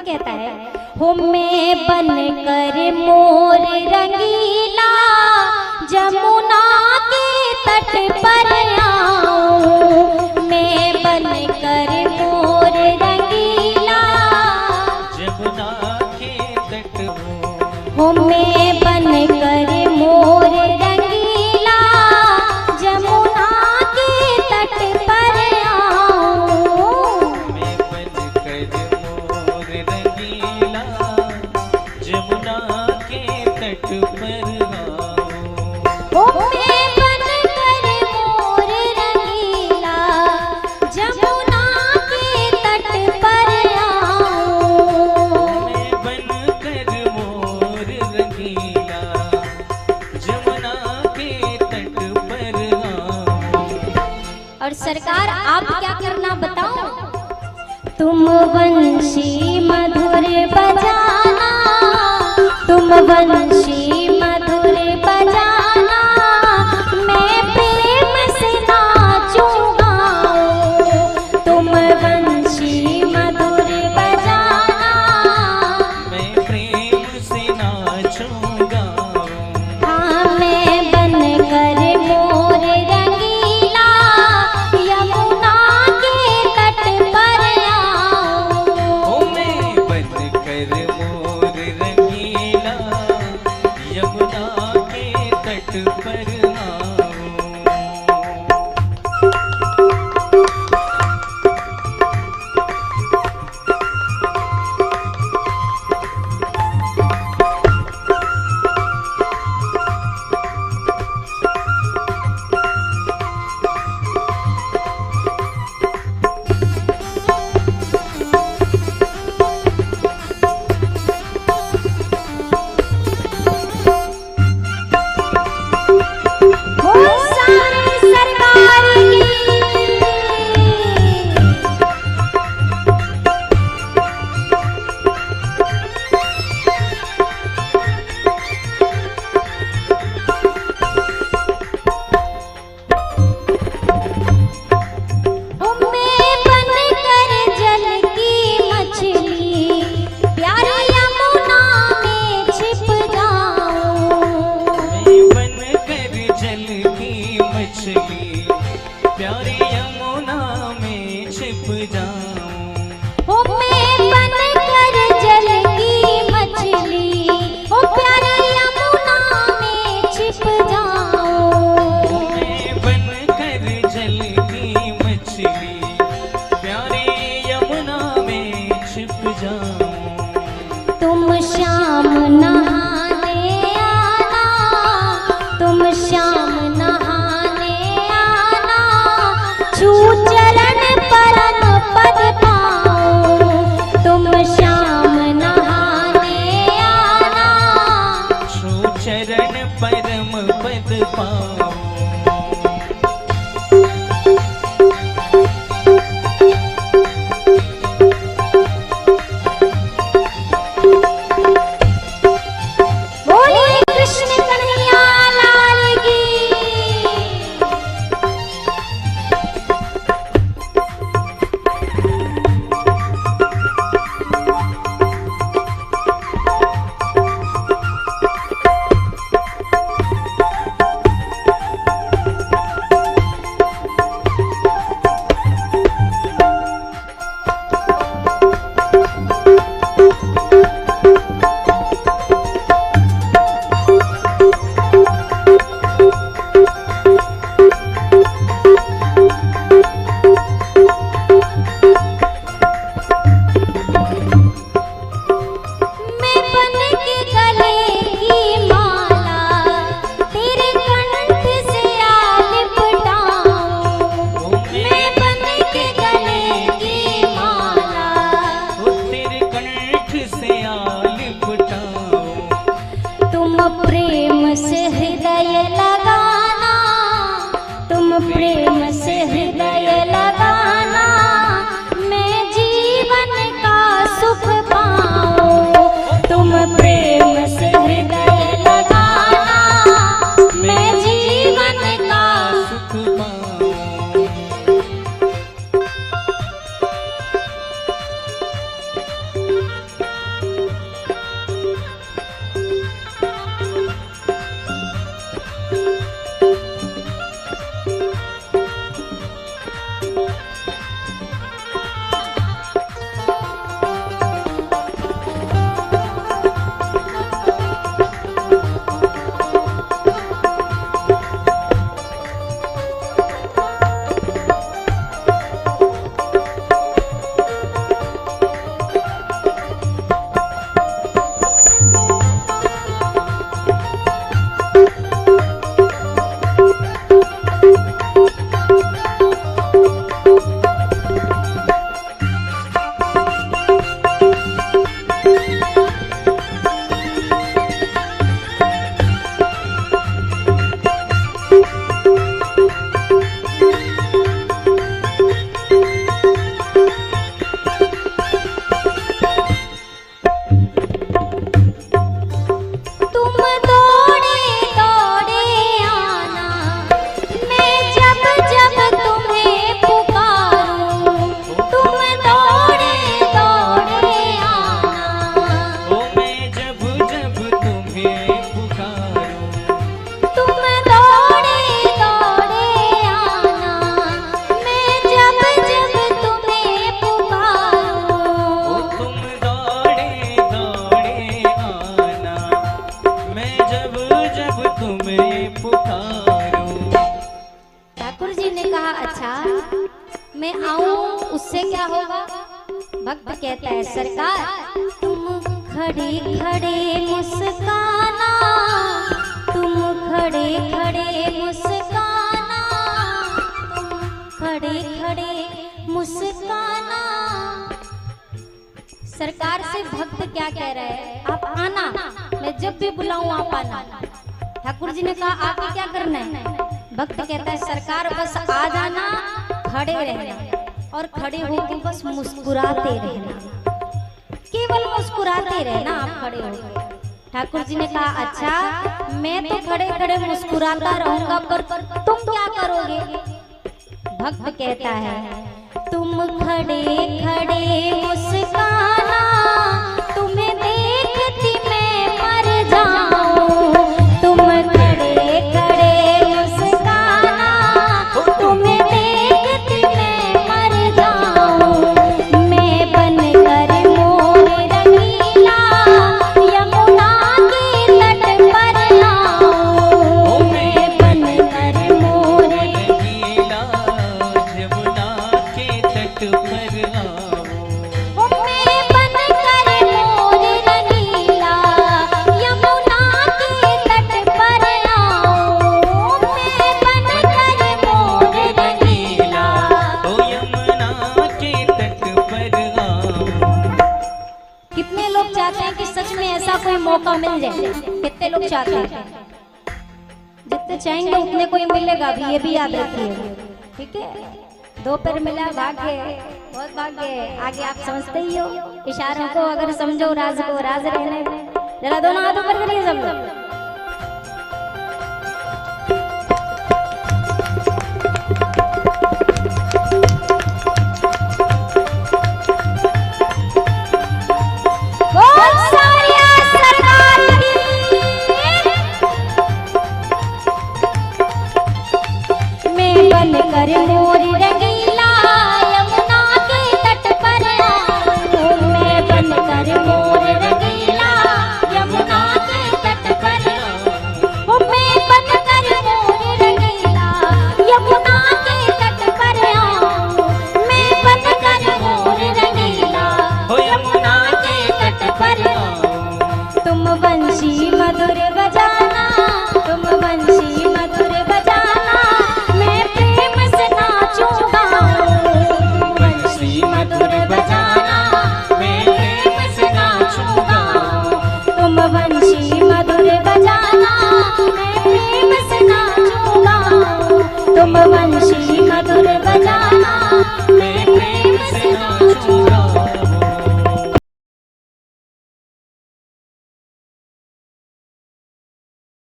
कहता है, हो मैं बन कर मोर रंगीला जमुना के तट पर आऊं, मैं बन कर मोर रंगीला जमुना के तट हो मैं बन कर मोर रंगीला जमुना के तट पर आऊं, मैं बन कर मोर रंगीला जमुना के तट पर हो मैं बन कर मोर रंगीला जमुना के तट पर आऊं, मैं बन कर मोर रंगीला जमुना के तट पर और सरकार आप क्या करना बताओ, तुम वंशी मधुर बजाना, तुम वंशी मधुर बजाना, मैं प्रेम से नाचूंगा, तुम वंशी मधुर बजाना, मैं प्रेम से नाचूंगा। हाँ मैं बन कर मोर रंगीला यमुना के तट पर आऊं, ओ मैं बन कर मोर रंगीला यमुना के तट पर आऊं। हो सारी सरकार की हो मैं बन कर जल की मछली प्यारी यमुना में छिप जाऊं, मैं बन कर जल की मछली प्यारी यमुना में छिप जाऊं। हो मैं बन कर जल की मछली हो प्यारी यमुना में छिप जाऊं, मैं बन कर जल की मछली प्यारी यमुना में छिप जाऊं। तुम शाम नहाने आना, तुम शाम नहाने आना, छू चरण परम पद पाऊं, तुम शाम नहाने आना, छू चरण परम पद पाऊं। बोलिए कृष्ण कन्हैया लाल की। मैं बन के गले की माला तेरे कंठ से आ लिपटाऊं, मैं बन के गले की माला ओ तेरे कंठ से आ लिपटाऊं। तुम प्रेम से हृदय लगाना, तुम प्रेम से हृदय लगाना, मैं जीवन का सुख पाऊं, तुम प्रेम से हृदय लगाना, मैं जीवन का सुख पाऊं। में आऊं उससे क्या होगा? भक्त कहता है सरकार तुम खड़े खड़े मुस्काना, तुम खड़े खड़े मुस्काना, तुम खड़े खड़े मुस्काना। सरकार से भक्त क्या कह रहे हैं? आप आना, मैं जब भी बुलाऊं आप आना। ठाकुर जी ने कहा आके क्या करना है? भक्त कहता है सरकार बस आ जाना, खड़े रहना और खड़े होकर बस मुस्कुराते रहना, केवल मुस्कुराते रहना आप खड़े होकर। ठाकुर जी ने कहा अच्छा मैं तो खड़े खड़े मुस्कुराता रहूंगा, पर तुम क्या करोगे? भक्त कहता है तुम खड़े खड़े मुस्काना, तुम्हें देखती मैं मर जाऊं। तुम खड़े खड़े मुस्काना, तुम्हें देखती मैं मर जाऊं। मैं बनकर मोर रंगीला यमुना के तट पर आऊं। मैं बनकर मोर रंगीला यमुना के तट पर आओ। मैं बनकर मोर रंगीला यमुना के तट पर आऊं। मैं बनकर मोर रंगीला। ओ यमुना के तट पर आओ। कितने लोग चाहते हैं कि सच में ऐसा कोई मौका मिल जाए? कितने लोग चाहते हैं? जितने चाहेंगे उतने कोई मिलेगा भी, ये भी याद रखिए, ठीक है? दो पैर मिला भाग्य, बहुत भाग्य। आगे आप समझते ही हो, इशारों को अगर समझो राज को राज रहने। जरा दोनों हाथ ऊपर करिए सब लोग।